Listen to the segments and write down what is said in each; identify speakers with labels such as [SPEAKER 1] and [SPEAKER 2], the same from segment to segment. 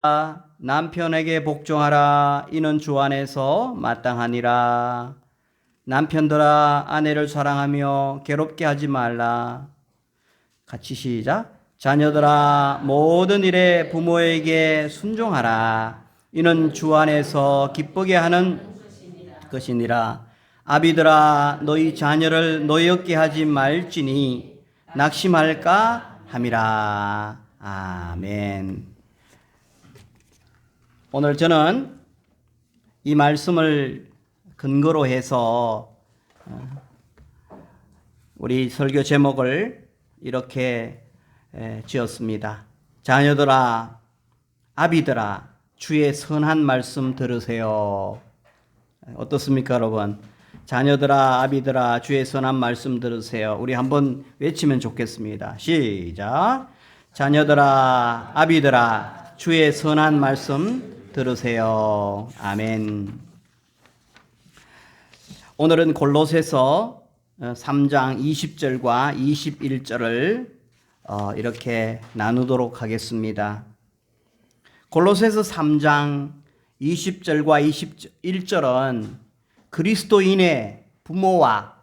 [SPEAKER 1] 남편에게 복종하라. 이는 주 안에서 마땅하니라. 남편들아 아내를 사랑하며 괴롭게 하지 말라. 같이 시작. 자녀들아 모든 일에 부모에게 순종하라. 이는 주 안에서 기쁘게 하는 것이니라. 아비들아 너희 자녀를 노엽게 하지 말지니 낙심할까 함이라. 아멘. 오늘 저는 이 말씀을 근거로 해서 우리 설교 제목을 이렇게 지었습니다. 자녀들아, 아비들아, 주의 선한 말씀 들으세요. 어떻습니까, 여러분? 자녀들아, 아비들아, 주의 선한 말씀 들으세요. 우리 한번 외치면 좋겠습니다. 시작. 자녀들아, 아비들아, 주의 선한 말씀 들으세요. 아멘. 오늘은 골로새서 3장 20절과 21절을 이렇게 나누도록 하겠습니다. 골로새서 3장 20절과 21절은 그리스도인의 부모와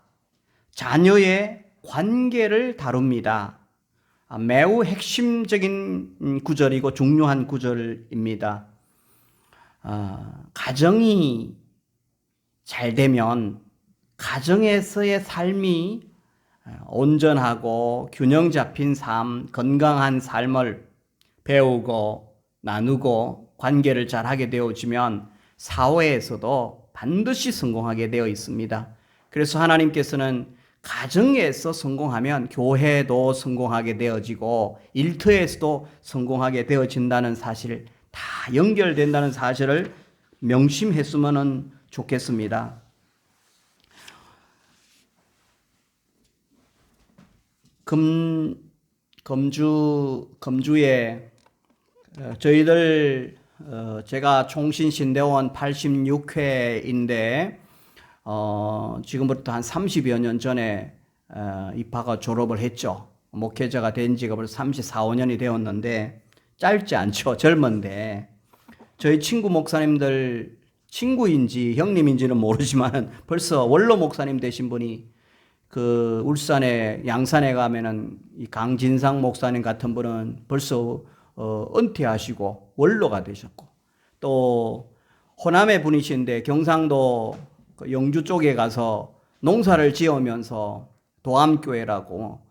[SPEAKER 1] 자녀의 관계를 다룹니다. 매우 핵심적인 구절이고 중요한 구절입니다. 가정이 잘 되면 가정에서의 삶이 온전하고 균형 잡힌 삶, 건강한 삶을 배우고 나누고 관계를 잘 하게 되어지면 사회에서도 반드시 성공하게 되어 있습니다. 그래서 하나님께서는 가정에서 성공하면 교회도 성공하게 되어지고 일터에서도 성공하게 되어진다는 사실, 다 연결된다는 사실을 명심했으면 좋겠습니다. 금주에 저희들 제가 총신신대원 86회인데 지금부터 한 30여 년 전에 입학과 졸업을 했죠. 목회자가 된 지가 벌써 34, 5년이 되었는데 짧지 않죠. 젊은데 저희 친구 목사님들 친구인지 형님인지는 모르지만 벌써 원로 목사님 되신 분이 그 울산에 양산에 가면은 이 강진상 목사님 같은 분은 벌써 은퇴하시고 원로가 되셨고, 또 호남의 분이신데 경상도 영주 쪽에 가서 농사를 지으면서 도암교회라고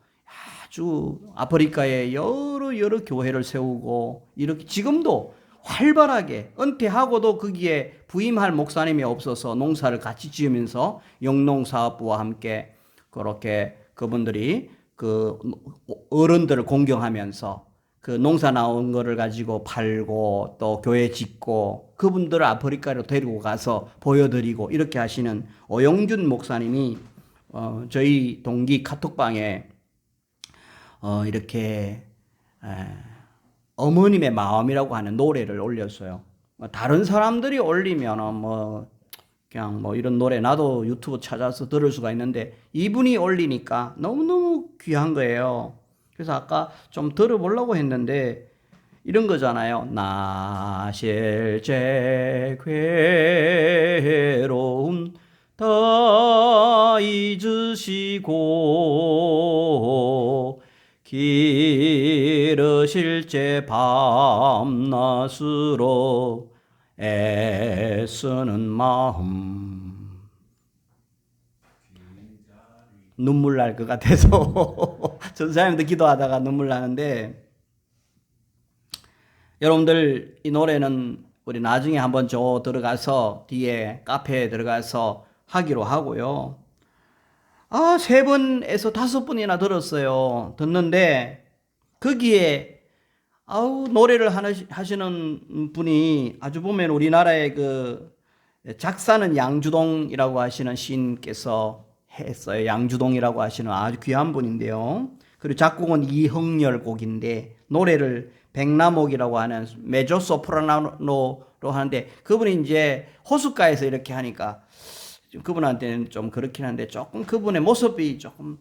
[SPEAKER 1] 아주 아프리카에 여러 교회를 세우고 이렇게 지금도 활발하게, 은퇴하고도 거기에 부임할 목사님이 없어서 농사를 같이 지으면서 영농사업부와 함께 그렇게 그분들이 그 어른들을 공경하면서 그 농사 나온 거를 가지고 팔고 또 교회 짓고 그분들을 아프리카로 데리고 가서 보여드리고 이렇게 하시는 오영준 목사님이 저희 동기 카톡방에 이렇게 어머님의 마음이라고 하는 노래를 올렸어요. 다른 사람들이 올리면 그냥 이런 노래 나도 유튜브 찾아서 들을 수가 있는데 이분이 올리니까 너무너무 귀한 거예요. 그래서 아까 좀 들어보려고 했는데 이런 거잖아요. 나 실제 괴로움 다 잊으시고 기르실 제 밤낮으로 애쓰는 마음. 눈물 날 것 같아서 전사님도 기도하다가 눈물 나는데, 여러분들 이 노래는 우리 나중에 한번 들어가서 뒤에 카페에 들어가서 하기로 하고요. 3번에서 5번이나 들었어요. 듣는데 거기에 노래를 하시는 분이 아주 보면 우리나라의 그 작사는 양주동이라고 하시는 시인께서 했어요. 양주동이라고 하시는 아주 귀한 분인데요. 그리고 작곡은 이흥열 곡인데 노래를 백남옥이라고 하는 메조소프라노로 하는데, 그분이 이제 호숫가에서 이렇게 하니까 그분한테는 좀 그렇긴 한데 조금 그분의 모습이 조금은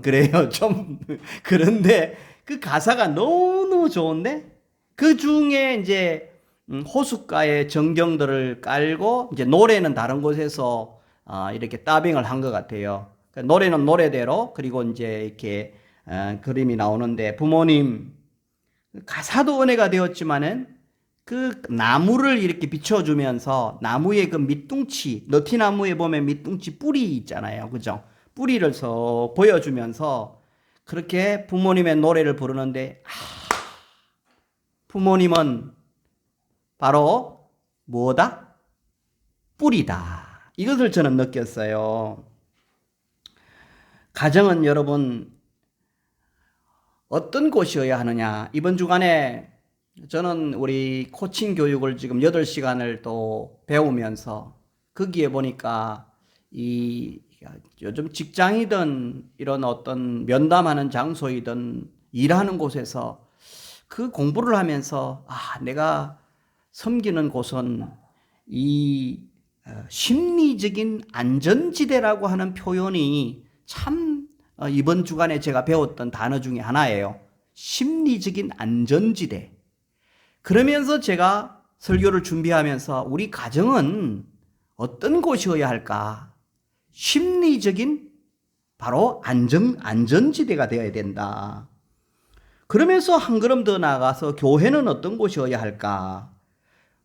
[SPEAKER 1] 그래요. 좀 그런데 그 가사가 너무너무 좋은데 그 중에 이제 호숫가에 전경들을 깔고 이제 노래는 다른 곳에서 이렇게 더빙을 한 것 같아요. 노래는 노래대로, 그리고 이제 이렇게 그림이 나오는데, 부모님 가사도 은혜가 되었지만은 그 나무를 이렇게 비춰주면서 나무의 그 밑둥치, 너티나무에 보면 밑둥치 뿌리 있잖아요. 그죠? 뿌리를 서 보여주면서 그렇게 부모님의 노래를 부르는데, 부모님은 바로 뭐다? 뿌리다. 이것을 저는 느꼈어요. 가정은 여러분 어떤 곳이어야 하느냐. 이번 주간에 저는 우리 코칭 교육을 지금 8시간을 또 배우면서 거기에 보니까 이 요즘 직장이든 이런 어떤 면담하는 장소이든 일하는 곳에서 그 공부를 하면서 내가 섬기는 곳은 이 심리적인 안전지대라고 하는 표현이 참 이번 주간에 제가 배웠던 단어 중에 하나예요. 심리적인 안전지대. 그러면서 제가 설교를 준비하면서 우리 가정은 어떤 곳이어야 할까? 심리적인 바로 안전지대가 되어야 된다. 그러면서 한 걸음 더 나아가서 교회는 어떤 곳이어야 할까?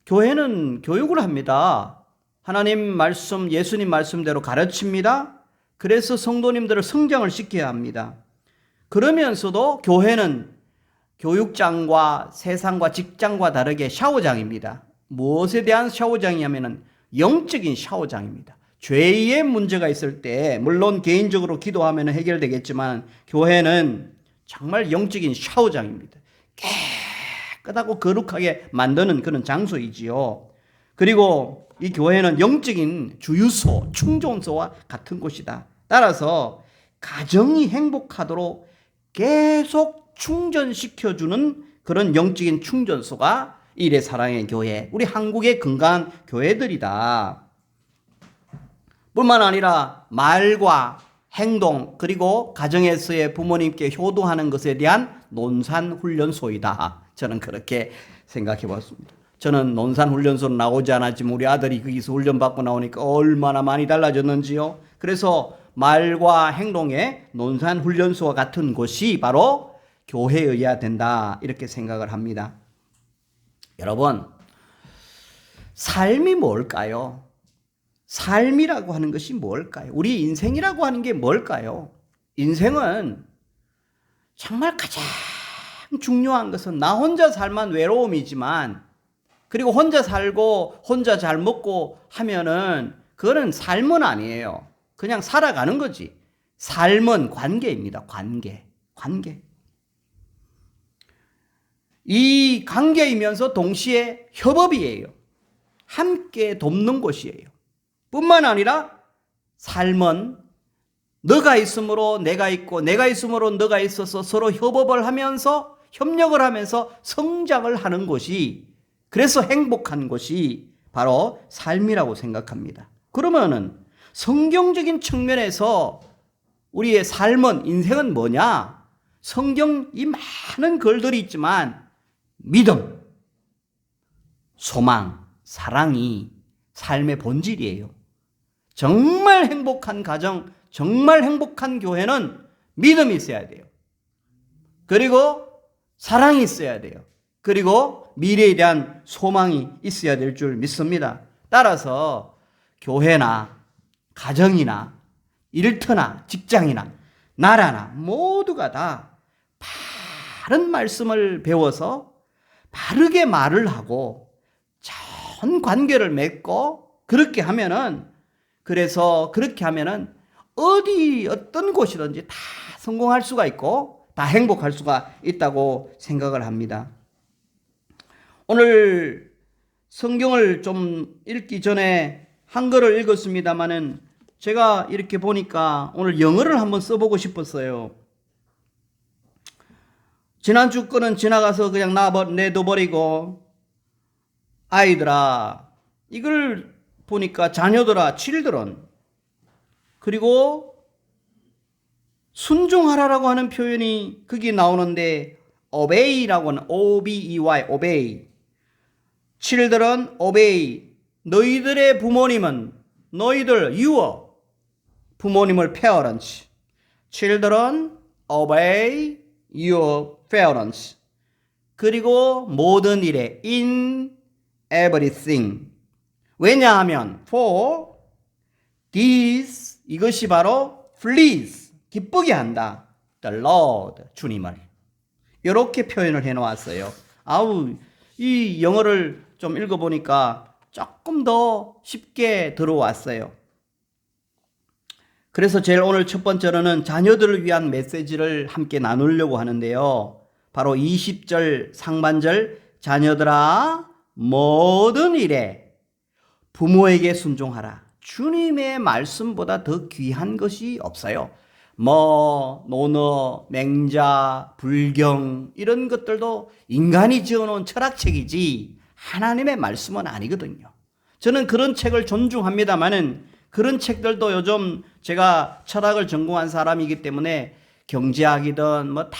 [SPEAKER 1] 교회는 교육을 합니다. 하나님 말씀, 예수님 말씀대로 가르칩니다. 그래서 성도님들을 성장을 시켜야 합니다. 그러면서도 교회는 교육장과 세상과 직장과 다르게 샤워장입니다. 무엇에 대한 샤워장이냐면은 영적인 샤워장입니다. 죄의 문제가 있을 때 물론 개인적으로 기도하면 해결되겠지만 교회는 정말 영적인 샤워장입니다. 깨끗하고 거룩하게 만드는 그런 장소이지요. 그리고 이 교회는 영적인 주유소, 충전소와 같은 곳이다. 따라서 가정이 행복하도록 계속 충전시켜주는 그런 영적인 충전소가 일의 사랑의 교회, 우리 한국의 건강한 교회들이다. 뿐만 아니라 말과 행동, 그리고 가정에서의 부모님께 효도하는 것에 대한 논산훈련소이다. 저는 그렇게 생각해 봤습니다. 저는 논산훈련소로 나오지 않았지만 우리 아들이 거기서 훈련받고 나오니까 얼마나 많이 달라졌는지요. 그래서 말과 행동의 논산훈련소와 같은 곳이 바로 교회여야 된다, 이렇게 생각을 합니다. 여러분, 삶이 뭘까요? 삶이라고 하는 것이 뭘까요? 우리 인생이라고 하는 게 뭘까요? 인생은 정말 가장 중요한 것은 나 혼자 살만 외로움이지만, 그리고 혼자 살고 혼자 잘 먹고 하면은 그거는 삶은 아니에요. 그냥 살아가는 거지. 삶은 관계입니다. 관계. 이 관계이면서 동시에 협업이에요. 함께 돕는 곳이에요. 뿐만 아니라 삶은 너가 있으므로 내가 있고 내가 있으므로 너가 있어서 서로 협업을 하면서 협력을 하면서 성장을 하는 곳이, 그래서 행복한 곳이 바로 삶이라고 생각합니다. 그러면은 성경적인 측면에서 우리의 삶은, 인생은 뭐냐? 성경 이 많은 글들이 있지만 믿음, 소망, 사랑이 삶의 본질이에요. 정말 행복한 가정, 정말 행복한 교회는 믿음이 있어야 돼요. 그리고 사랑이 있어야 돼요. 그리고 미래에 대한 소망이 있어야 될 줄 믿습니다. 따라서 교회나 가정이나 일터나 직장이나 나라나 모두가 다 바른 말씀을 배워서 바르게 말을 하고 좋은 관계를 맺고 그렇게 하면은, 그래서 그렇게 하면은 어떤 곳이든지 다 성공할 수가 있고 다 행복할 수가 있다고 생각을 합니다. 오늘 성경을 좀 읽기 전에 한글을 읽었습니다마는 제가 이렇게 보니까 오늘 영어를 한번 써보고 싶었어요. 지난주 거는 지나가서 그냥 내둬버리고, 아이들아, 이걸 보니까 자녀들아, children, 그리고 순종하라라고 하는 표현이 거기 나오는데 obey라고는 obey, obey. children obey. 너희들의 부모님은 너희들 your 부모님을 parents. children obey your parents. 그리고 모든 일에 in everything. 왜냐하면 for this 이것이 바로 please 기쁘게 한다. the Lord 주님을. 이렇게 표현을 해 놓았어요. 아우 이 영어를 좀 읽어보니까 조금 더 쉽게 들어왔어요. 그래서 제일 오늘 첫 번째로는 자녀들을 위한 메시지를 함께 나누려고 하는데요. 바로 20절 상반절 자녀들아 모든 일에 부모에게 순종하라. 주님의 말씀보다 더 귀한 것이 없어요. 논어, 맹자, 불경 이런 것들도 인간이 지어놓은 철학책이지 하나님의 말씀은 아니거든요. 저는 그런 책을 존중합니다만은 그런 책들도 요즘 제가 철학을 전공한 사람이기 때문에 경제학이든 뭐 다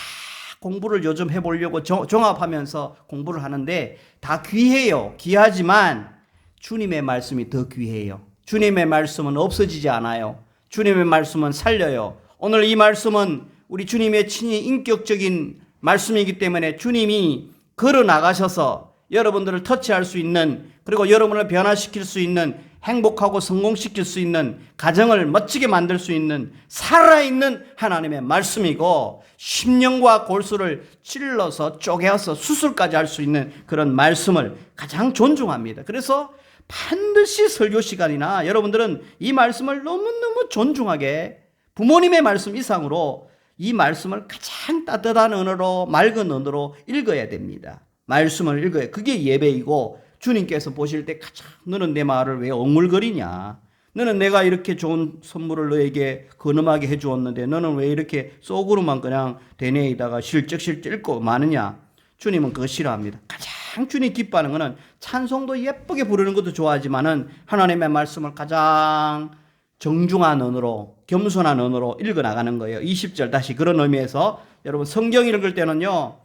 [SPEAKER 1] 공부를 요즘 해보려고 종합하면서 공부를 하는데 다 귀해요. 귀하지만 주님의 말씀이 더 귀해요. 주님의 말씀은 없어지지 않아요. 주님의 말씀은 살려요. 오늘 이 말씀은 우리 주님의 친히 인격적인 말씀이기 때문에 주님이 걸어 나가셔서 여러분들을 터치할 수 있는 그리고 여러분을 변화시킬 수 있는 행복하고 성공시킬 수 있는 가정을 멋지게 만들 수 있는 살아있는 하나님의 말씀이고 심령과 골수를 찔러서 쪼개어서 수술까지 할 수 있는 그런 말씀을 가장 존중합니다. 그래서 반드시 설교 시간이나 여러분들은 이 말씀을 너무너무 존중하게 부모님의 말씀 이상으로 이 말씀을 가장 따뜻한 언어로 맑은 언어로 읽어야 됩니다. 말씀을 읽어야 그게 예배이고 주님께서 보실 때 가장 너는 내 말을 왜 엉물거리냐. 너는 내가 이렇게 좋은 선물을 너에게 근엄하게 해주었는데 너는 왜 이렇게 속으로만 그냥 대뇌에다가 실적 읽고 마느냐. 주님은 그거 싫어합니다. 가장 주님 기뻐하는 것은 찬송도 예쁘게 부르는 것도 좋아하지만은 하나님의 말씀을 가장 정중한 언어로 겸손한 언어로 읽어나가는 거예요. 20절 다시 그런 의미에서 여러분 성경 읽을 때는요.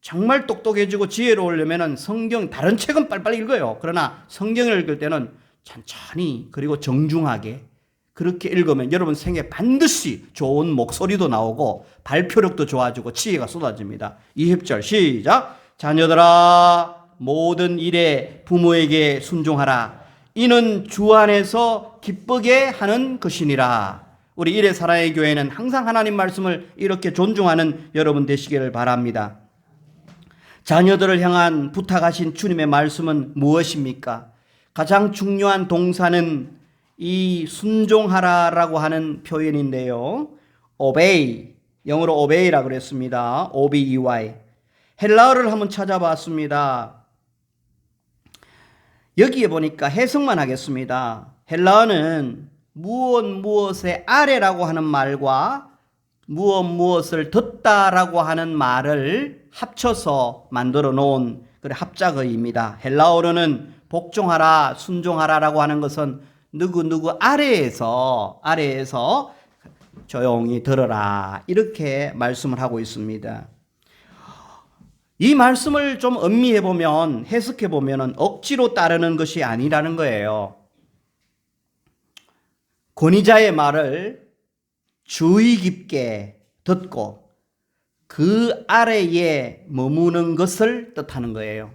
[SPEAKER 1] 정말 똑똑해지고 지혜로우려면 성경 다른 책은 빨리빨리 읽어요. 그러나 성경을 읽을 때는 천천히 그리고 정중하게 그렇게 읽으면 여러분 생에 반드시 좋은 목소리도 나오고 발표력도 좋아지고 지혜가 쏟아집니다. 20절 시작. 자녀들아 모든 일에 부모에게 순종하라. 이는 주 안에서 기쁘게 하는 것이니라. 우리 일의 사랑의 교회는 항상 하나님 말씀을 이렇게 존중하는 여러분 되시기를 바랍니다. 자녀들을 향한 부탁하신 주님의 말씀은 무엇입니까? 가장 중요한 동사는 이 순종하라라고 하는 표현인데요. obey, 영어로 obey라고 그랬습니다. obey. 헬라어를 한번 찾아봤습니다. 여기에 보니까 해석만 하겠습니다. 헬라어는 무엇의 아래라고 하는 말과 무엇을 듣다라고 하는 말을 합쳐서 만들어 놓은 합작어입니다. 헬라어로는 복종하라, 순종하라라고 하는 것은 누구 아래에서 조용히 들어라 이렇게 말씀을 하고 있습니다. 이 말씀을 좀 음미해 보면 해석해 보면 억지로 따르는 것이 아니라는 거예요. 권위자의 말을 주의 깊게 듣고 그 아래에 머무는 것을 뜻하는 거예요.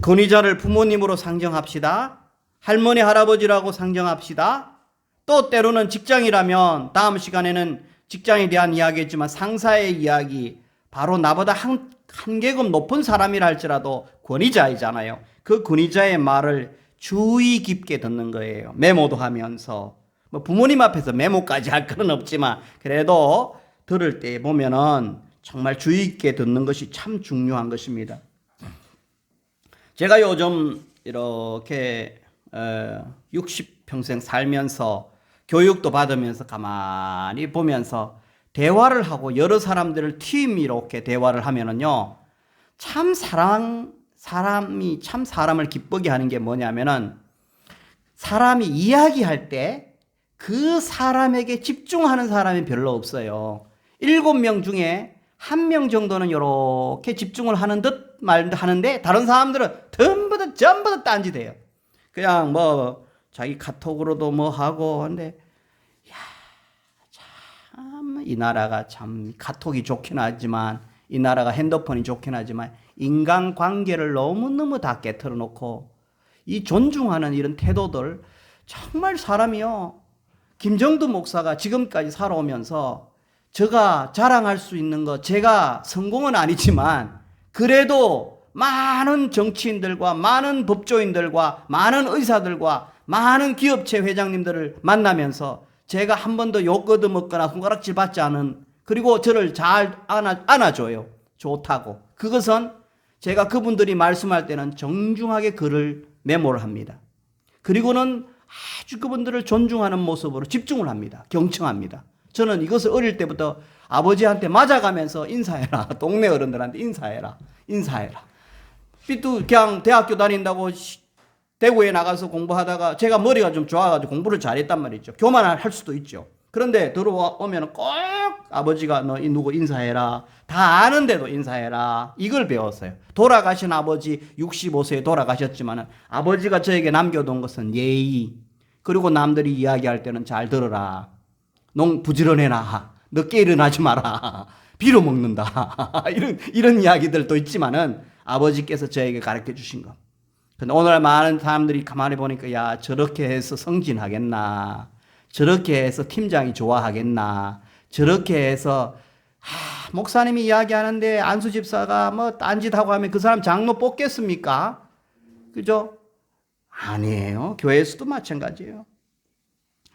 [SPEAKER 1] 권위자를 부모님으로 상정합시다. 할머니, 할아버지라고 상정합시다. 또 때로는 직장이라면 다음 시간에는 직장에 대한 이야기했지만 상사의 이야기, 바로 나보다 한 계급 높은 사람이라 할지라도 권위자이잖아요. 그 권위자의 말을 주의 깊게 듣는 거예요. 메모도 하면서. 뭐 부모님 앞에서 메모까지 할 건 없지만 그래도 들을 때 보면은 정말 주의 깊게 듣는 것이 참 중요한 것입니다. 제가 요즘 이렇게 60평생 살면서 교육도 받으면서 가만히 보면서 대화를 하고 여러 사람들을 팀 이렇게 대화를 하면은요, 사람이 참 사람을 기쁘게 하는 게 뭐냐면은 사람이 이야기할 때 그 사람에게 집중하는 사람이 별로 없어요. 7명 중에 한 명 정도는 이렇게 집중을 하는 듯 하는데 다른 사람들은 전부 다 딴짓해요. 그냥 뭐 자기 카톡으로도 뭐 하고 하는데 참 이 나라가 참 카톡이 좋긴 하지만 이 나라가 핸드폰이 좋긴 하지만 인간관계를 너무너무 다 깨트려 놓고 이 존중하는 이런 태도들 정말 사람이요. 김정두 목사가 지금까지 살아오면서 제가 자랑할 수 있는 것, 제가 성공은 아니지만 그래도 많은 정치인들과 많은 법조인들과 많은 의사들과 많은 기업체 회장님들을 만나면서 제가 한 번도 욕 얻어먹거나 손가락질 받지 않은, 그리고 저를 잘 안아줘요. 좋다고. 그것은 제가 그분들이 말씀할 때는 정중하게 글을 메모를 합니다. 그리고는 아주 그분들을 존중하는 모습으로 집중을 합니다. 경청합니다. 저는 이것을 어릴 때부터 아버지한테 맞아가면서 인사해라. 동네 어른들한테 인사해라. 삐뚤 그냥 대학교 다닌다고 대구에 나가서 공부하다가 제가 머리가 좀 좋아가지고 공부를 잘했단 말이죠. 교만을 할 수도 있죠. 그런데 들어오면 꼭 아버지가 너 누구 인사해라. 다 아는데도 인사해라. 이걸 배웠어요. 돌아가신 아버지 65세에 돌아가셨지만 아버지가 저에게 남겨둔 것은 예의. 그리고 남들이 이야기할 때는 잘 들어라. 부지런해라. 늦게 일어나지 마라. 빌어먹는다. 이런 이야기들도 있지만은 아버지께서 저에게 가르쳐 주신 것. 근데 오늘 많은 사람들이 가만히 보니까 야, 저렇게 해서 승진하겠나. 저렇게 해서 팀장이 좋아하겠나. 저렇게 해서 목사님이 이야기하는데 안수 집사가 뭐 딴짓하고 하면 그 사람 장로 뽑겠습니까? 그죠? 아니에요. 교회에서도 마찬가지예요.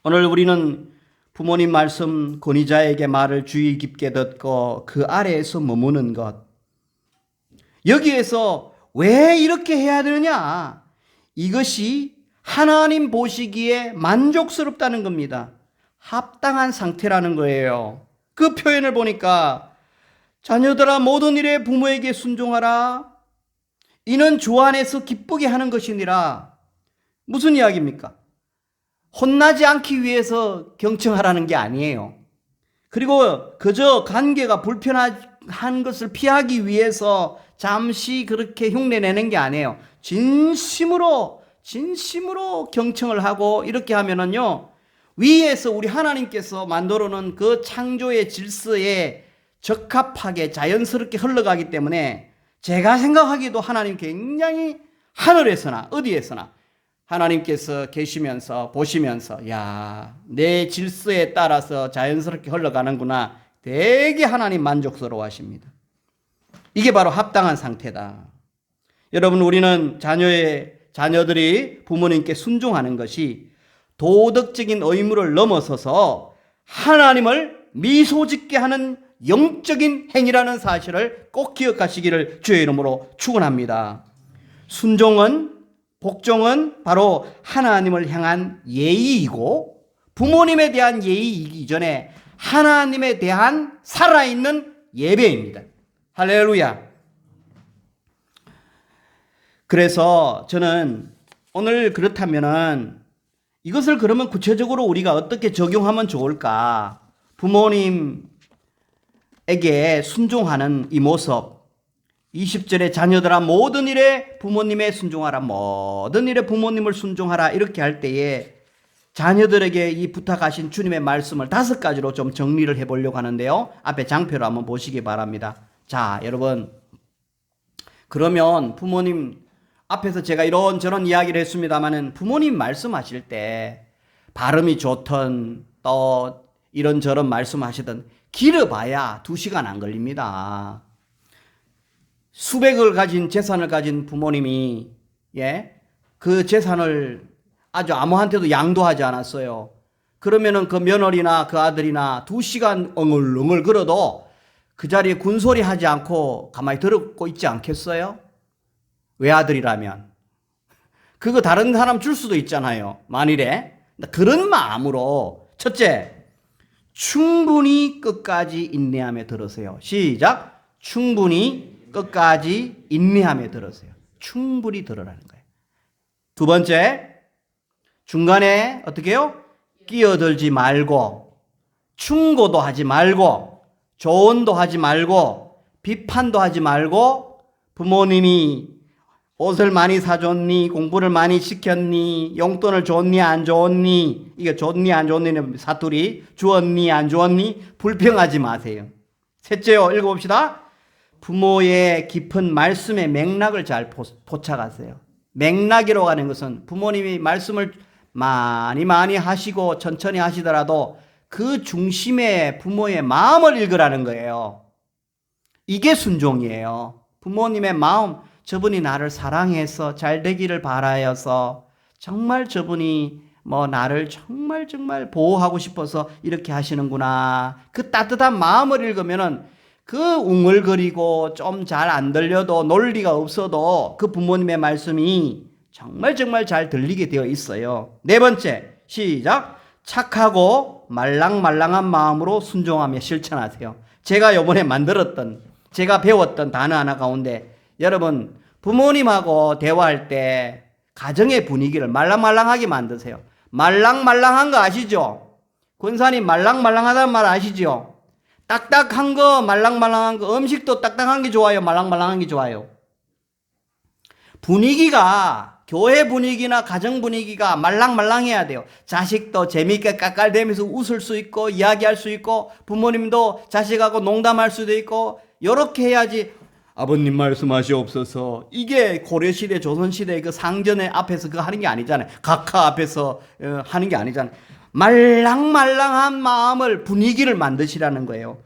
[SPEAKER 1] 오늘 우리는 부모님 말씀 권위자에게 말을 주의 깊게 듣고 그 아래에서 머무는 것. 여기에서 왜 이렇게 해야 되느냐? 이것이 하나님 보시기에 만족스럽다는 겁니다. 합당한 상태라는 거예요. 그 표현을 보니까 자녀들아 모든 일에 부모에게 순종하라. 이는 주 안에서 기쁘게 하는 것이니라. 무슨 이야기입니까? 혼나지 않기 위해서 경청하라는 게 아니에요. 그리고 그저 관계가 불편한 것을 피하기 위해서 잠시 그렇게 흉내내는 게 아니에요. 진심으로 경청을 하고 이렇게 하면은요, 위에서 우리 하나님께서 만들어 놓은 그 창조의 질서에 적합하게 자연스럽게 흘러가기 때문에 제가 생각하기도 하나님 굉장히 하늘에서나 어디에서나 하나님께서 계시면서 보시면서 야, 내 질서에 따라서 자연스럽게 흘러가는구나. 되게 하나님 만족스러워 하십니다. 이게 바로 합당한 상태다. 여러분, 우리는 자녀들이 부모님께 순종하는 것이 도덕적인 의무를 넘어서서 하나님을 미소 짓게 하는 영적인 행위라는 사실을 꼭 기억하시기를 주의 이름으로 축원합니다. 복종은 바로 하나님을 향한 예의이고 부모님에 대한 예의이기 이전에 하나님에 대한 살아있는 예배입니다. 할렐루야. 그래서 저는 오늘 그렇다면은 이것을 그러면 구체적으로 우리가 어떻게 적용하면 좋을까? 부모님에게 순종하는 이 모습. 20절에 자녀들아 모든 일에 부모님에 순종하라. 모든 일에 부모님을 순종하라. 이렇게 할 때에 자녀들에게 이 부탁하신 주님의 말씀을 5가지로 좀 정리를 해보려고 하는데요. 앞에 장표로 한번 보시기 바랍니다. 자, 여러분. 그러면 부모님 앞에서 제가 이런저런 이야기를 했습니다만은 부모님 말씀하실 때 발음이 좋든 또 이런저런 말씀하시든 길어봐야 2시간 안 걸립니다. 수백을 가진 재산을 가진 부모님이 그 재산을 아주 아무한테도 양도하지 않았어요. 그러면은 그 며느리나 그 아들이나 2시간 엉얼엉얼 걸어도 그 자리에 군소리 하지 않고 가만히 들었고 있지 않겠어요? 외아들이라면. 그거 다른 사람 줄 수도 있잖아요. 만일에. 그런 마음으로 첫째, 충분히 끝까지 인내하며 들으세요. 시작. 충분히 끝까지 인내하며 들으세요. 충분히 들으라는 거예요. 2번째, 중간에 어떻게 해요? 끼어들지 말고 충고도 하지 말고 조언도 하지 말고 비판도 하지 말고 부모님이 옷을 많이 사줬니? 공부를 많이 시켰니? 용돈을 줬니? 안 줬니? 이게 줬니? 안 줬니? 사투리. 주었니? 안 주었니? 불평하지 마세요. 셋째요. 읽어봅시다. 부모의 깊은 말씀의 맥락을 잘 포착하세요. 맥락이라고 하는 것은 부모님이 말씀을 많이 하시고 천천히 하시더라도 그 중심에 부모의 마음을 읽으라는 거예요. 이게 순종이에요. 부모님의 마음, 저분이 나를 사랑해서 잘 되기를 바라여서 정말 저분이 나를 정말 보호하고 싶어서 이렇게 하시는구나. 그 따뜻한 마음을 읽으면은 그 웅얼거리고 좀 잘 안 들려도 논리가 없어도 그 부모님의 말씀이 정말 잘 들리게 되어 있어요. 네 번째, 시작. 착하고 말랑말랑한 마음으로 순종하며 실천하세요. 제가 이번에 제가 배웠던 단어 하나 가운데 여러분 부모님하고 대화할 때 가정의 분위기를 말랑말랑하게 만드세요. 말랑말랑한 거 아시죠? 권사님 말랑말랑하다는 말 아시죠? 딱딱한 거 말랑말랑한 거 음식도 딱딱한 게 좋아요? 말랑말랑한 게 좋아요? 분위기가 교회 분위기나 가정 분위기가 말랑말랑해야 돼요. 자식도 재미있게 깔깔대면서 웃을 수 있고 이야기할 수 있고 부모님도 자식하고 농담할 수도 있고 이렇게 해야지. 아버님 말씀하시옵소서. 이게 고려시대 조선시대 그 상전의 앞에서 그거 하는 게 아니잖아요. 각하 앞에서 하는 게 아니잖아요. 말랑말랑한 마음을 분위기를 만드시라는 거예요.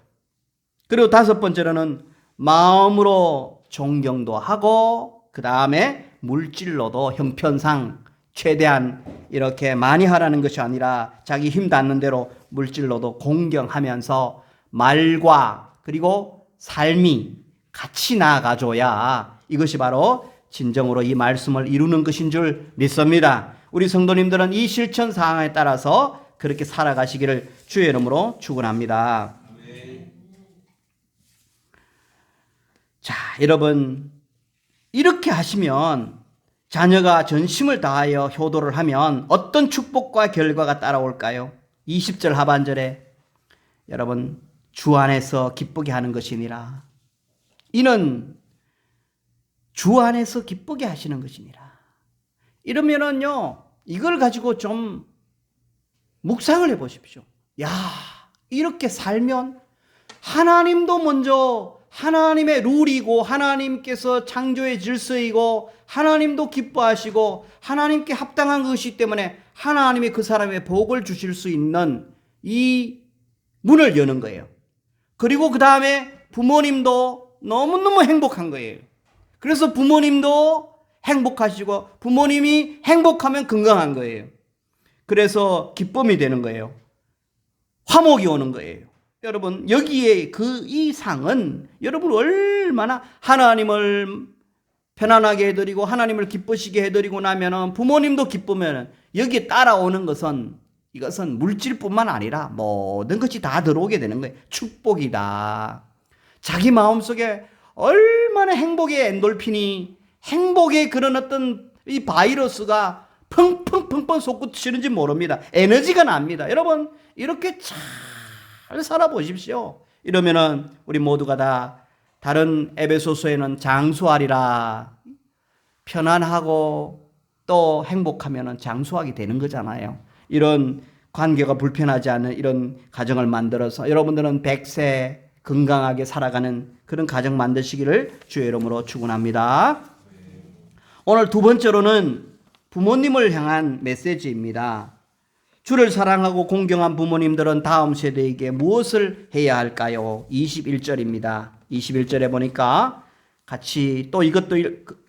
[SPEAKER 1] 그리고 다섯 번째로는 마음으로 존경도 하고 그 다음에 물질로도 형편상 최대한 이렇게 많이 하라는 것이 아니라 자기 힘 닿는 대로 물질로도 공경하면서 말과 그리고 삶이 같이 나아가줘야 이것이 바로 진정으로 이 말씀을 이루는 것인 줄 믿습니다. 우리 성도님들은 이 실천 사항에 따라서 그렇게 살아가시기를 주의 이름으로 축원합니다. 자, 여러분 이렇게 하시면 자녀가 전심을 다하여 효도를 하면 어떤 축복과 결과가 따라올까요? 20절 하반절에 여러분 주 안에서 기쁘게 하는 것이니라. 이는 주 안에서 기쁘게 하시는 것이니라. 이러면은요, 이걸 가지고 좀 묵상을 해 보십시오. 야, 이렇게 살면 하나님도 먼저 하나님의 룰이고 하나님께서 창조의 질서이고 하나님도 기뻐하시고 하나님께 합당한 것이기 때문에 하나님이 그 사람의 복을 주실 수 있는 이 문을 여는 거예요. 그리고 그 다음에 부모님도 너무너무 행복한 거예요. 그래서 부모님도 행복하시고 부모님이 행복하면 건강한 거예요. 그래서 기쁨이 되는 거예요. 화목이 오는 거예요. 여러분 여기에 이 상은 여러분 얼마나 하나님을 편안하게 해드리고 하나님을 기쁘시게 해드리고 나면은 부모님도 기쁘면 여기에 따라오는 것은 이것은 물질뿐만 아니라 모든 것이 다 들어오게 되는 거예요. 축복이다. 자기 마음속에 얼마나 행복의 엔돌핀이 행복의 그런 어떤 이 바이러스가 펑펑펑펑 솟구치는지 모릅니다. 에너지가 납니다. 여러분 이렇게 잘 살아보십시오. 이러면은 우리 모두가 다 다른 에베소서에는 장수하리라. 편안하고 또 행복하면은 장수하게 되는 거잖아요. 이런 관계가 불편하지 않은 이런 가정을 만들어서 여러분들은 100세 건강하게 살아가는 그런 가정 만드시기를 주의 이름으로 축원합니다. 오늘 두 번째로는 부모님을 향한 메시지입니다. 주를 사랑하고 공경한 부모님들은 다음 세대에게 무엇을 해야 할까요? 21절입니다. 21절에 보니까 같이 또 이것도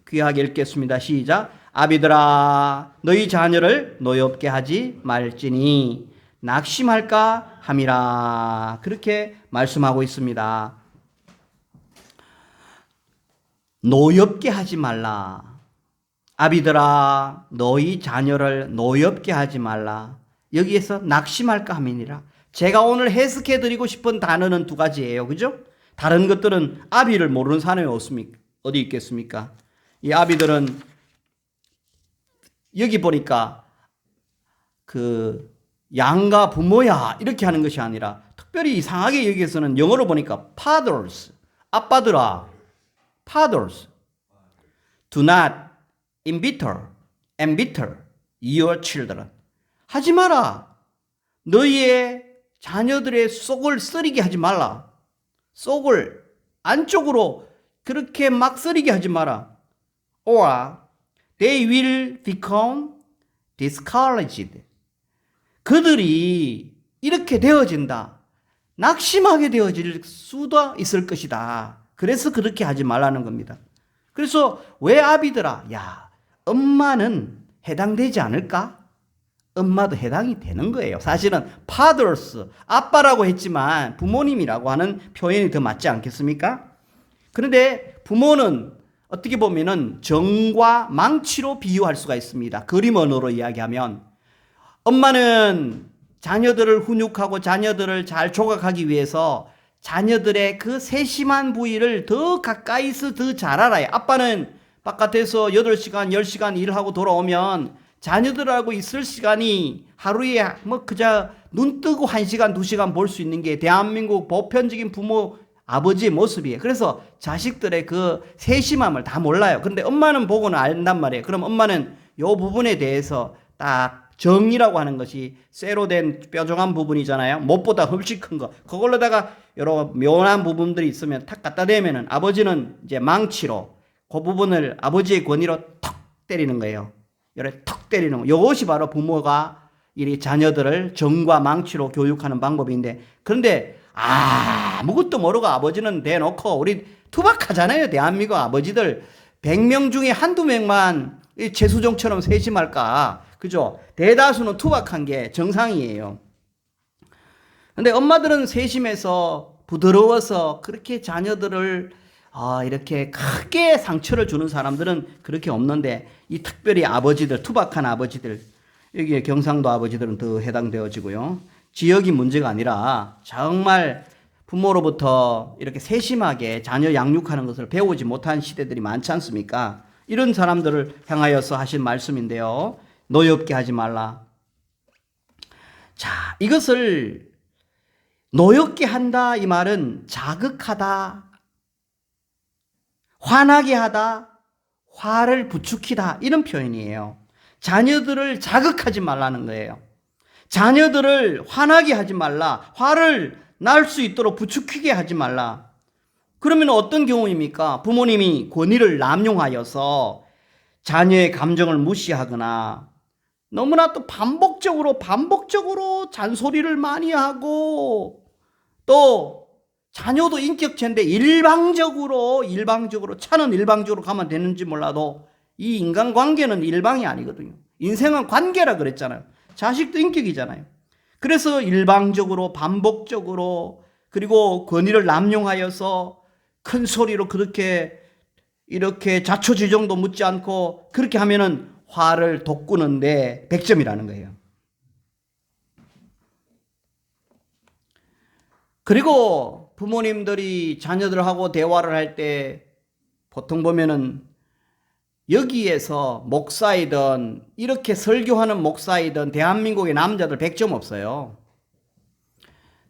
[SPEAKER 1] 귀하게 읽겠습니다. 시작. 아비들아 너희 자녀를 노엽게 하지 말지니 낙심할까 함이라. 그렇게 말씀하고 있습니다. 노엽게 하지 말라. 아비들아 너희 자녀를 노엽게 하지 말라. 여기에서 낙심할까 함이니라. 제가 오늘 해석해 드리고 싶은 단어는 두 가지예요. 그죠? 다른 것들은 아비를 모르는 사람이 어디 있겠습니까? 이 아비들은 여기 보니까 그 양가 부모야 이렇게 하는 것이 아니라 특별히 이상하게 여기에서는 영어로 보니까 fathers, 아빠들아, fathers, do not embitter your children. 하지 마라. 너희의 자녀들의 속을 썰이게 하지 말라. 속을 안쪽으로 그렇게 막 썰이게 하지 마라. Or they will become discouraged. 그들이 이렇게 되어진다. 낙심하게 되어질 수도 있을 것이다. 그래서 그렇게 하지 말라는 겁니다. 그래서 왜 아비들아, 야, 엄마는 해당되지 않을까? 엄마도 해당이 되는 거예요. 사실은 fathers, 아빠라고 했지만 부모님이라고 하는 표현이 더 맞지 않겠습니까? 그런데 부모는 어떻게 보면은 정과 망치로 비유할 수가 있습니다. 그림 언어로 이야기하면 엄마는 자녀들을 훈육하고 자녀들을 잘 조각하기 위해서 자녀들의 그 세심한 부위를 더 가까이서 더 잘 알아요. 아빠는 바깥에서 8시간, 10시간 일하고 돌아오면 자녀들하고 있을 시간이 하루에 뭐 그저 눈 뜨고 1시간, 2시간 볼 수 있는 게 대한민국 보편적인 부모, 아버지의 모습이에요. 그래서 자식들의 그 세심함을 다 몰라요. 그런데 엄마는 보고는 안단 말이에요. 그럼 엄마는 이 부분에 대해서 딱 정이라고 하는 것이 쇠로 된 뾰족한 부분이잖아요. 못보다 훨씬 큰 거. 그걸로다가 여러 묘한 부분들이 있으면 탁 갖다 대면은 아버지는 이제 망치로 그 부분을 아버지의 권위로 턱 때리는 거예요. 이렇게 턱 때리는 거. 이것이 바로 부모가 이 자녀들을 정과 망치로 교육하는 방법인데, 그런데 아무것도 모르고 아버지는 대놓고 우리 투박하잖아요. 대한민국 아버지들 100명 중에 한두 명만 최수종처럼 세심할까? 그죠? 대다수는 투박한 게 정상이에요. 근데 엄마들은 세심해서 부드러워서 그렇게 자녀들을 이렇게 크게 상처를 주는 사람들은 그렇게 없는데, 이 특별히 아버지들, 투박한 아버지들, 여기에 경상도 아버지들은 더 해당되어지고요. 지역이 문제가 아니라 정말 부모로부터 이렇게 세심하게 자녀 양육하는 것을 배우지 못한 시대들이 많지 않습니까? 이런 사람들을 향하여서 하신 말씀인데요. 노엽게 하지 말라. 자, 이것을 노엽게 한다, 이 말은 자극하다, 화나게 하다, 화를 부추기다, 이런 표현이에요. 자녀들을 자극하지 말라는 거예요. 자녀들을 화나게 하지 말라. 화를 날 수 있도록 부추기게 하지 말라. 그러면 어떤 경우입니까? 부모님이 권위를 남용하여서 자녀의 감정을 무시하거나 너무나 또 반복적으로 잔소리를 많이 하고, 또 자녀도 인격체인데 일방적으로 차는 일방적으로 가면 되는지 몰라도 이 인간관계는 일방이 아니거든요. 인생은 관계라 그랬잖아요. 자식도 인격이잖아요. 그래서 일방적으로 반복적으로, 그리고 권위를 남용하여서 큰 소리로 그렇게 이렇게 자초지종도 묻지 않고 그렇게 하면은 화를 돋구는데 100점이라는 거예요. 그리고 부모님들이 자녀들하고 대화를 할 때 보통 보면은 여기에서 목사이든 이렇게 설교하는 목사이든 대한민국의 남자들 100점 없어요.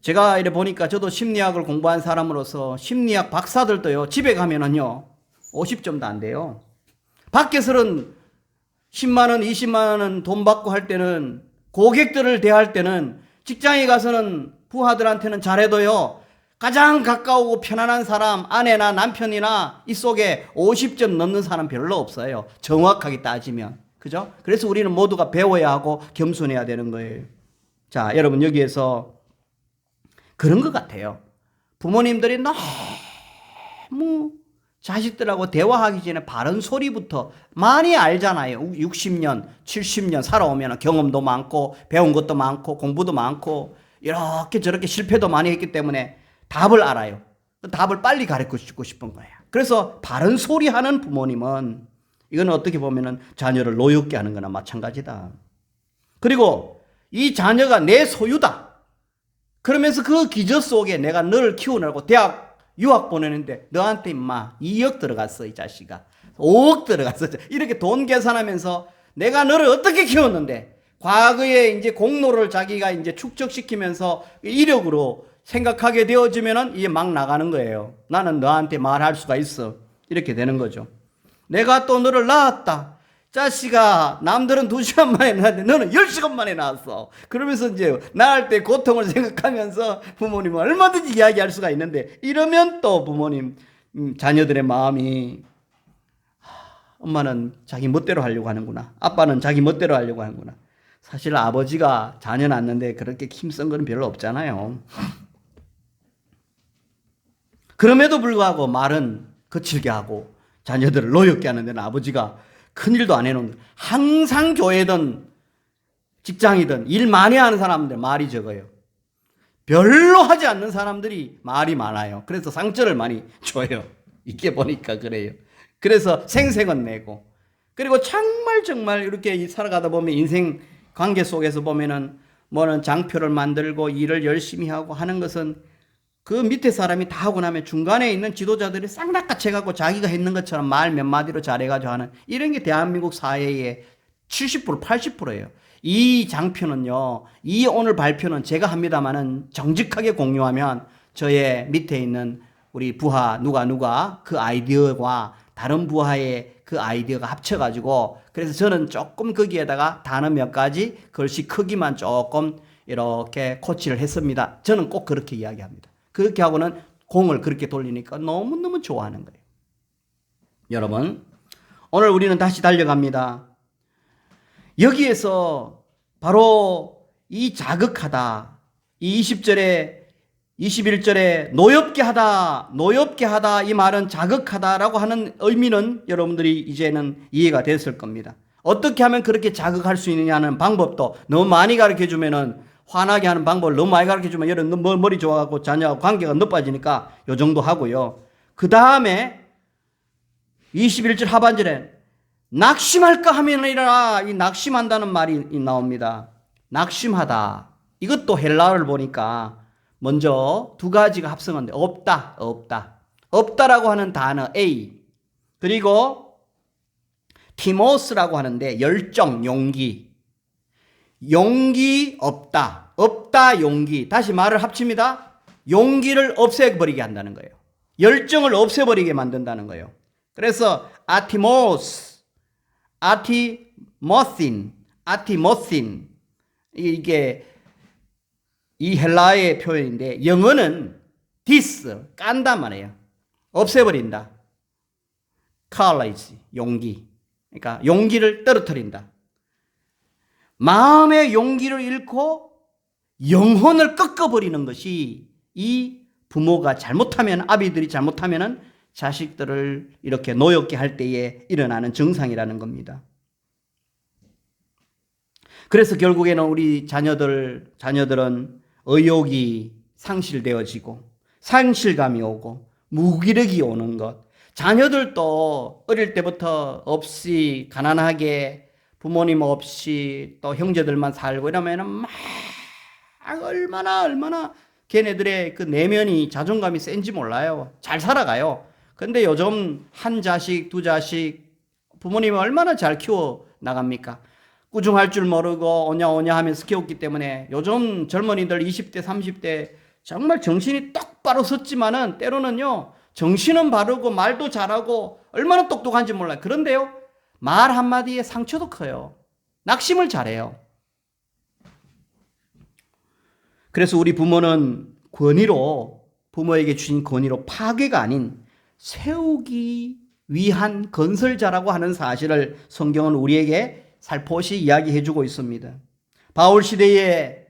[SPEAKER 1] 제가 이래 보니까 저도 심리학을 공부한 사람으로서 심리학 박사들도요, 집에 가면은요 50점도 안 돼요. 밖에서는 10만 원, 20만 원 돈 받고 할 때는, 고객들을 대할 때는, 직장에 가서는 부하들한테는 잘해도요, 가장 가까우고 편안한 사람, 아내나 남편이나 이 속에 50점 넘는 사람 별로 없어요. 정확하게 따지면. 그죠? 그래서 우리는 모두가 배워야 하고 겸손해야 되는 거예요. 자, 여러분, 여기에서 그런 것 같아요. 부모님들이 너무 자식들하고 대화하기 전에 바른 소리부터 많이 알잖아요. 60년, 70년 살아오면 경험도 많고 배운 것도 많고 공부도 많고 이렇게 저렇게 실패도 많이 했기 때문에 답을 알아요. 답을 빨리 가르치고 싶은 거예요. 그래서 바른 소리 하는 부모님은 이건 어떻게 보면은 자녀를 노엽게 하는 거나 마찬가지다. 그리고 이 자녀가 내 소유다. 그러면서 그 기저 속에 내가 너를 키우느라고 대학 유학 보내는데 너한테 임마 2억 들어갔어, 이 자식아. 5억 들어갔어. 이렇게 돈 계산하면서 내가 너를 어떻게 키웠는데, 과거에 이제 공로를 자기가 이제 축적시키면서 이력으로 생각하게 되어지면은 이게 막 나가는 거예요. 나는 너한테 말할 수가 있어. 이렇게 되는 거죠. 내가 또 너를 낳았다. 자식아, 남들은 2시간 만에 낳았는데 너는 10시간 만에 낳았어. 그러면서 이제 낳을 때 고통을 생각하면서 부모님은 얼마든지 이야기할 수가 있는데, 이러면 또 부모님, 자녀들의 마음이, 엄마는 자기 멋대로 하려고 하는구나. 아빠는 자기 멋대로 하려고 하는구나. 사실 아버지가 자녀 낳는데 그렇게 힘쓴 건 별로 없잖아요. 그럼에도 불구하고 말은 거칠게 하고 자녀들을 노엽게 하는 데는 아버지가 큰일도 안 해놓는, 항상 교회든 직장이든 일 많이 하는 사람들 말이 적어요. 별로 하지 않는 사람들이 말이 많아요. 그래서 상처를 많이 줘요. 이게 보니까 그래요. 그래서 생색은 내고, 그리고 정말 이렇게 살아가다 보면 인생 관계 속에서 보면은 뭐는 장표를 만들고 일을 열심히 하고 하는 것은 그 밑에 사람이 다 하고 나면 중간에 있는 지도자들이 쌍낙같이 해갖고 자기가 했는 것처럼 말 몇 마디로 잘해가지고 하는, 이런 게 대한민국 사회의 70%, 80%예요. 이 장표는요, 이 오늘 발표는 제가 합니다만은 정직하게 공유하면 저의 밑에 있는 우리 부하 누가 그 아이디어와 다른 부하의 그 아이디어가 합쳐가지고, 그래서 저는 조금 거기에다가 단어 몇 가지 글씨 크기만 조금 이렇게 코치를 했습니다. 저는 꼭 그렇게 이야기합니다. 그렇게 하고는 공을 그렇게 돌리니까 너무너무 좋아하는 거예요. 여러분, 오늘 우리는 다시 달려갑니다. 여기에서 바로 이 자극하다, 이 20절에 21절에 노엽게 하다 이 말은 자극하다라고 하는 의미는 여러분들이 이제는 이해가 됐을 겁니다. 어떻게 하면 그렇게 자극할 수 있느냐는 방법도 너무 많이 가르쳐 주면은, 화나게 하는 방법을 너무 많이 가르쳐 주면 여러분 머리 좋아갖고 자녀하고 관계가 나빠지니까 요 정도 하고요. 그 다음에 21절 하반절에 낙심할까 하면이라, 이 낙심한다는 말이 나옵니다. 낙심하다, 이것도 헬라어를 보니까 먼저 두 가지가 합성한데 없다라고 하는 단어 A, 그리고 티모스라고 하는데 열정, 용기 없다 용기. 다시 말을 합칩니다. 용기를 없애버리게 한다는 거예요. 열정을 없애버리게 만든다는 거예요. 그래서 아티모신 이게 이 헬라어의 표현인데, 영어는 깐단 말이에요. 없애버린다. 용기. 그러니까 용기를 떨어뜨린다. 마음의 용기를 잃고 영혼을 꺾어버리는 것이, 이 부모가 잘못하면, 아비들이 잘못하면 자식들을 이렇게 노엽게 할 때에 일어나는 증상이라는 겁니다. 그래서 결국에는 우리 자녀들은 의욕이 상실되어지고 상실감이 오고 무기력이 오는 것. 자녀들도 어릴 때부터 없이 가난하게 부모님 없이 또 형제들만 살고 이러면은 막 얼마나 걔네들의 그 내면이 자존감이 센지 몰라요. 잘 살아가요. 근데 요즘 한 자식, 두 자식 부모님이 얼마나 잘 키워 나갑니까? 꾸중할 줄 모르고 오냐 하면서 키웠기 때문에 요즘 젊은이들 20대, 30대 정말 정신이 똑바로 섰지만은 때로는요, 정신은 바르고 말도 잘하고 얼마나 똑똑한지 몰라요. 그런데요, 말 한마디에 상처도 커요. 낙심을 잘해요. 그래서 우리 부모는 부모에게 주신 권위로 파괴가 아닌 세우기 위한 건설자라고 하는 사실을 성경은 우리에게 살포시 이야기해주고 있습니다. 바울 시대에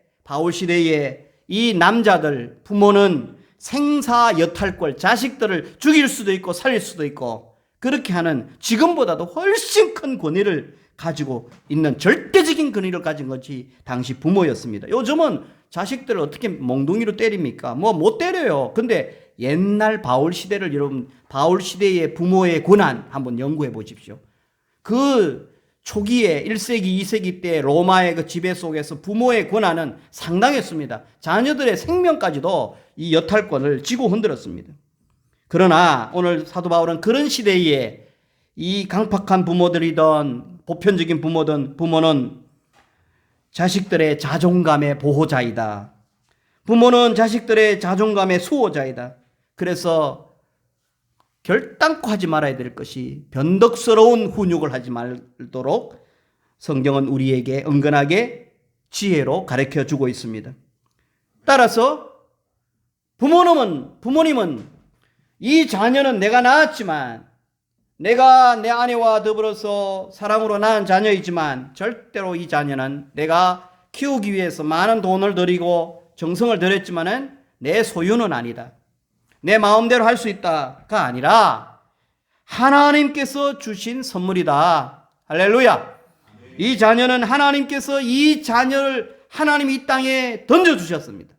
[SPEAKER 1] 이 남자들, 부모는 생사여탈권, 자식들을 죽일 수도 있고 살릴 수도 있고 그렇게 하는, 지금보다도 훨씬 큰 권위를 가지고 있는, 절대적인 권위를 가진 것이 당시 부모였습니다. 요즘은 자식들을 어떻게 몽둥이로 때립니까? 못 때려요. 근데 옛날 바울 시대를, 여러분 바울 시대의 부모의 권한 한번 연구해 보십시오. 그 초기에 1세기, 2세기 때 로마의 그 지배 속에서 부모의 권한은 상당했습니다. 자녀들의 생명까지도 이 여탈권을 쥐고 흔들었습니다. 그러나 오늘 사도 바울은 그런 시대에 이 강팍한 부모들이든 보편적인 부모는 자식들의 자존감의 보호자이다. 부모는 자식들의 자존감의 수호자이다. 그래서 결단코 하지 말아야 될 것이 변덕스러운 훈육을 하지 말도록 성경은 우리에게 은근하게 지혜로 가르쳐 주고 있습니다. 따라서 부모님은 이 자녀는 내가 낳았지만, 내가 내 아내와 더불어서 사랑으로 낳은 자녀이지만 절대로 이 자녀는 내가 키우기 위해서 많은 돈을 들이고 정성을 들였지만은 내 소유는 아니다. 내 마음대로 할 수 있다가 아니라 하나님께서 주신 선물이다. 할렐루야. 이 자녀는 하나님께서 이 자녀를 하나님이 이 땅에 던져주셨습니다.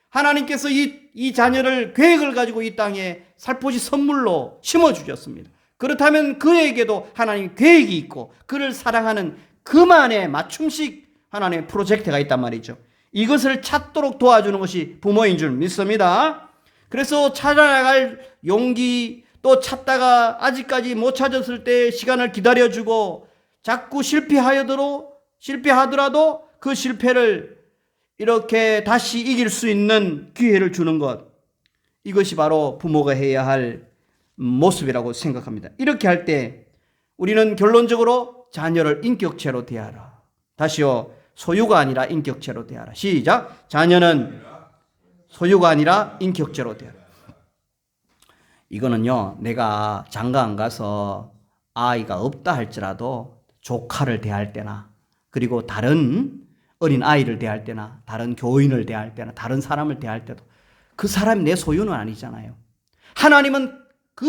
[SPEAKER 1] 하나님께서 이 자녀를 계획을 가지고 이 땅에 살포시 선물로 심어주셨습니다. 그렇다면 그에게도 하나님 계획이 있고 그를 사랑하는 그만의 맞춤식 하나님의 프로젝트가 있단 말이죠. 이것을 찾도록 도와주는 것이 부모인 줄 믿습니다. 그래서 찾아나갈 용기, 또 찾다가 아직까지 못 찾았을 때 시간을 기다려주고 자꾸 실패하더라도 그 실패를 이렇게 다시 이길 수 있는 기회를 주는 것, 이것이 바로 부모가 해야 할 모습이라고 생각합니다. 이렇게 할 때 우리는 결론적으로 자녀를 인격체로 대하라. 다시요, 소유가 아니라 인격체로 대하라. 시작. 자녀는 소유가 아니라 인격체로 대하라. 이거는요, 내가 장가 안 가서 아이가 없다 할지라도 조카를 대할 때나, 그리고 다른 어린 아이를 대할 때나, 다른 교인을 대할 때나, 다른 사람을 대할 때도 그 사람이 내 소유는 아니잖아요. 하나님은 그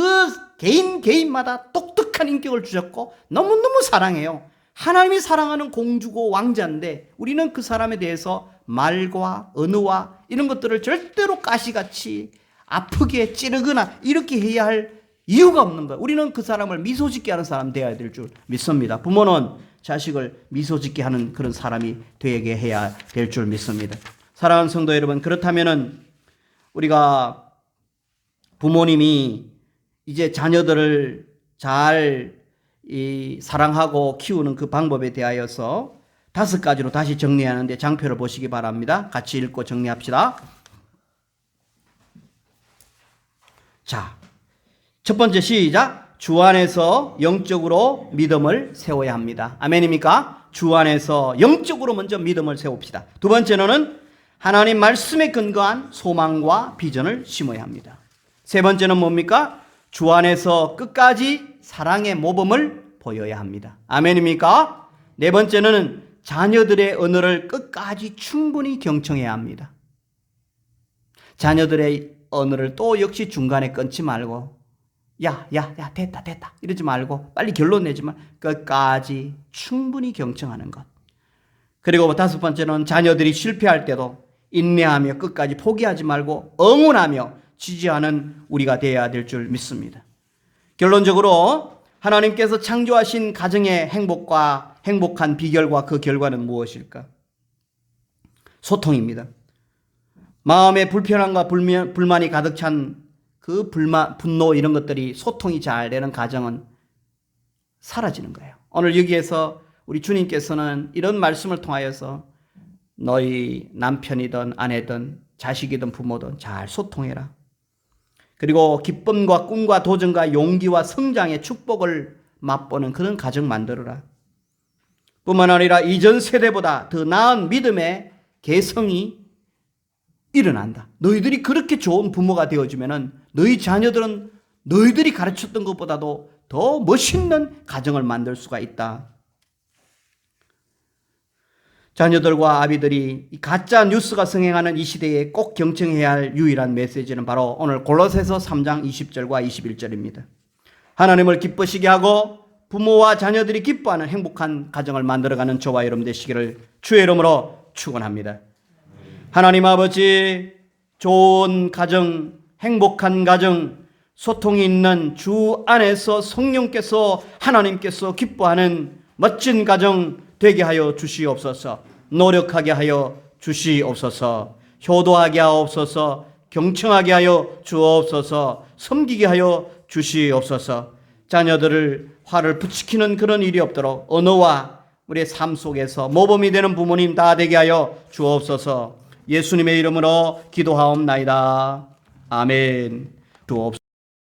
[SPEAKER 1] 개인마다 독특한 인격을 주셨고 너무너무 사랑해요. 하나님이 사랑하는 공주고 왕자인데 우리는 그 사람에 대해서 말과 언어와 이런 것들을 절대로 가시같이 아프게 찌르거나 이렇게 해야 할 이유가 없는 거예요. 우리는 그 사람을 미소 짓게 하는 사람 되어야 될 줄 믿습니다. 부모는 자식을 미소 짓게 하는 그런 사람이 되게 해야 될 줄 믿습니다. 사랑하는 성도 여러분, 그렇다면은 우리가 부모님이 이제 자녀들을 잘 사랑하고 키우는 그 방법에 대하여서 5가지로 다시 정리하는데 장표를 보시기 바랍니다. 같이 읽고 정리합시다. 자, 첫 번째 시작. 주 안에서 영적으로 믿음을 세워야 합니다. 아멘입니까? 주 안에서 영적으로 먼저 믿음을 세웁시다. 두 번째는 하나님 말씀에 근거한 소망과 비전을 심어야 합니다. 세 번째는 뭡니까? 주 안에서 끝까지 사랑의 모범을 보여야 합니다. 아멘입니까? 네 번째는 자녀들의 언어를 끝까지 충분히 경청해야 합니다. 자녀들의 언어를 또 역시 중간에 끊지 말고 야 됐다 이러지 말고 빨리 결론 내지만 끝까지 충분히 경청하는 것. 그리고 5번째는 자녀들이 실패할 때도 인내하며 끝까지 포기하지 말고 응원하며 지지하는 우리가 되어야 될 줄 믿습니다. 결론적으로 하나님께서 창조하신 가정의 행복한 비결과 그 결과는 무엇일까? 소통입니다. 마음에 불편함과 불만이 가득 찬 그 분노 이런 것들이 소통이 잘 되는 가정은 사라지는 거예요. 오늘 여기에서 우리 주님께서는 이런 말씀을 통하여서 너희 남편이든 아내든 자식이든 부모든 잘 소통해라. 그리고 기쁨과 꿈과 도전과 용기와 성장의 축복을 맛보는 그런 가정 만들어라. 뿐만 아니라 이전 세대보다 더 나은 믿음의 개성이 일어난다. 너희들이 그렇게 좋은 부모가 되어주면은 너희 자녀들은 너희들이 가르쳤던 것보다도 더 멋있는 가정을 만들 수가 있다. 자녀들과 아비들이 가짜 뉴스가 성행하는 이 시대에 꼭 경청해야 할 유일한 메시지는 바로 오늘 골로새서 3장 20절과 21절입니다. 하나님을 기쁘시게 하고 부모와 자녀들이 기뻐하는 행복한 가정을 만들어가는 저와 여러분 되시기를 주의 이름으로 축원합니다. 하나님 아버지, 좋은 가정, 행복한 가정, 소통이 있는 주 안에서 성령께서 하나님께서 기뻐하는 멋진 가정 되게 하여 주시옵소서. 노력하게 하여 주시옵소서. 효도하게 하옵소서. 경청하게 하여 주옵소서. 섬기게 하여 주시옵소서. 자녀들을 화를 부추기는 그런 일이 없도록 언어와 우리의 삶 속에서 모범이 되는 부모님 다 되게 하여 주옵소서. 예수님의 이름으로 기도하옵나이다. 아멘. 주옵소서.